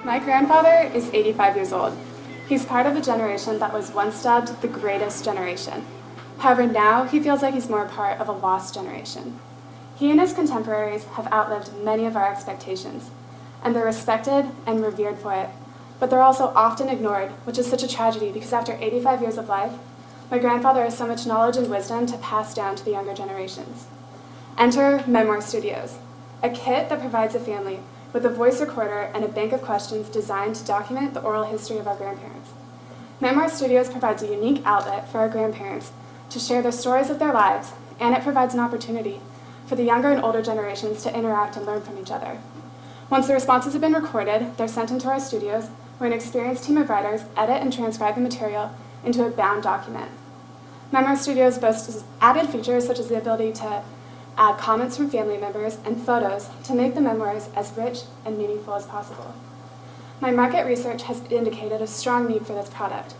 My grandfather is 85 years old. He's part of a generation that was once dubbed the greatest generation. However, now he feels like he's more part of a lost generation. He and his contemporaries have outlived many of our expectations, and they're respected and revered for it, but they're also often ignored, which is such a tragedy because after 85 years of life, my grandfather has so much knowledge and wisdom to pass down to the younger generations. Enter Memoir Studios, a kit that provides a family with a voice recorder and a bank of questions designed to document the oral history of our grandparents. Memoir Studios provides a unique outlet for our grandparents to share the stories of their lives, and it provides an opportunity for the younger and older generations to interact and learn from each other. Once the responses have been recorded, they're sent into our studios, where an experienced team of writers edit and transcribe the material into a bound document. Memoir Studios boasts added features such as the ability to add comments from family members and photos to make the memoirs as rich and meaningful as possible. My market research has indicated a strong need for this product.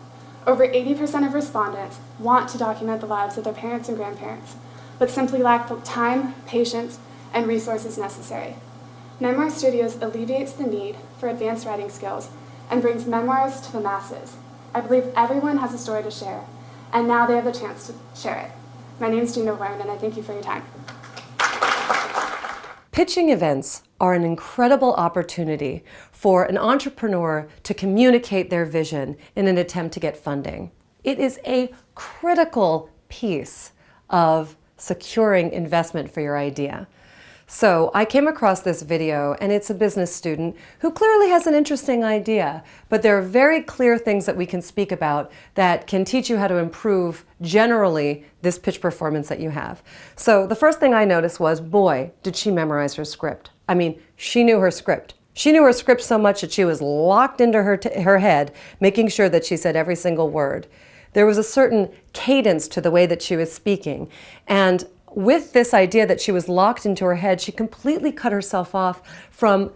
Over 80% of respondents want to document the lives of their parents and grandparents, but simply lack the time, patience, and resources necessary. Memoir Studios alleviates the need for advanced writing skills and brings memoirs to the masses. I believe everyone has a story to share, and now they have the chance to share it. My name is Gina Warren, and I thank you for your time. Pitching events are an incredible opportunity for an entrepreneur to communicate their vision in an attempt to get funding. It is a critical piece of securing investment for your idea. So I came across this video, and it's a business student who clearly has an interesting idea, but there are very clear things that we can speak about that can teach you how to improve generally this pitch performance that you have. So the first thing I noticed was, boy, did she memorize her script. I mean, she knew her script. She knew her script so much that she was locked into her head, making sure that she said every single word. There was a certain cadence to the way that she was speaking, and with this idea that she was locked into her head, she completely cut herself off from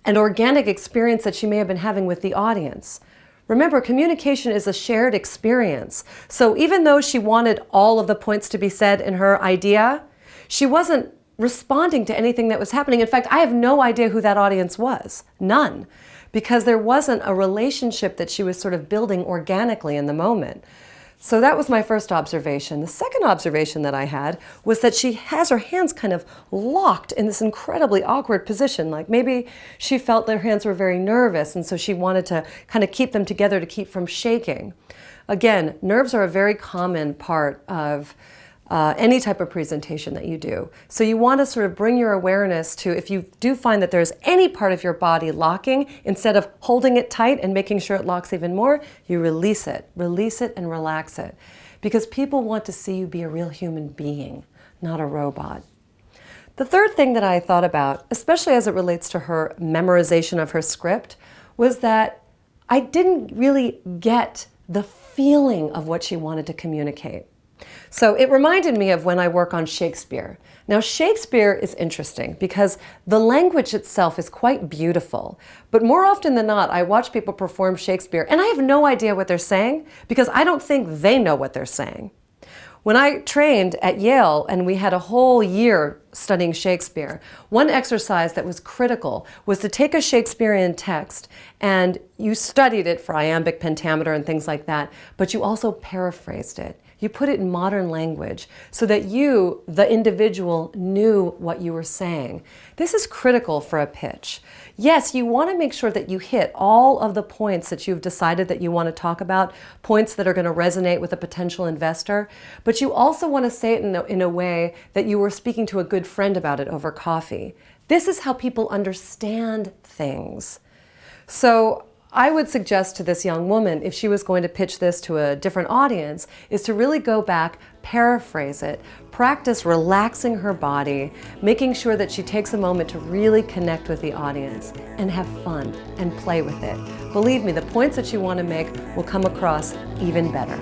an organic experience that she may have been having with the audience. Remember, communication is a shared experience. So even though she wanted all of the points to be said in her idea, she wasn't responding to anything that was happening. In fact, I have no idea who that audience was. None. Because there wasn't a relationship that she was sort of building organically in the moment. So that was my first observation. The second observation that I had was that she has her hands kind of locked in this incredibly awkward position. Like maybe she felt that her hands were very nervous, and so she wanted to kind of keep them together to keep from shaking. Again, nerves are a very common part of any type of presentation that you do. So you want to sort of bring your awareness to, if you do find that there's any part of your body locking, instead of holding it tight and making sure it locks even more, you release it and relax it. Because people want to see you be a real human being, not a robot. The third thing that I thought about, especially as it relates to her memorization of her script, was that I didn't really get the feeling of what she wanted to communicate. So it reminded me of when I work on Shakespeare. Now, Shakespeare is interesting because the language itself is quite beautiful. But more often than not, I watch people perform Shakespeare and I have no idea what they're saying because I don't think they know what they're saying. When I trained at Yale and we had a whole year studying Shakespeare, one exercise that was critical was to take a Shakespearean text and you studied it for iambic pentameter and things like that, but you also paraphrased it. You put it in modern language so that you, the individual, knew what you were saying. This is critical for a pitch. Yes, you want to make sure that you hit all of the points that you've decided that you want to talk about, points that are going to resonate with a potential investor, but you also want to say it in a way that you were speaking to a good friend about it over coffee. This is how people understand things. So I would suggest to this young woman, if she was going to pitch this to a different audience, is to really go back, paraphrase it, practice relaxing her body, making sure that she takes a moment to really connect with the audience and have fun and play with it. Believe me, the points that you want to make will come across even better.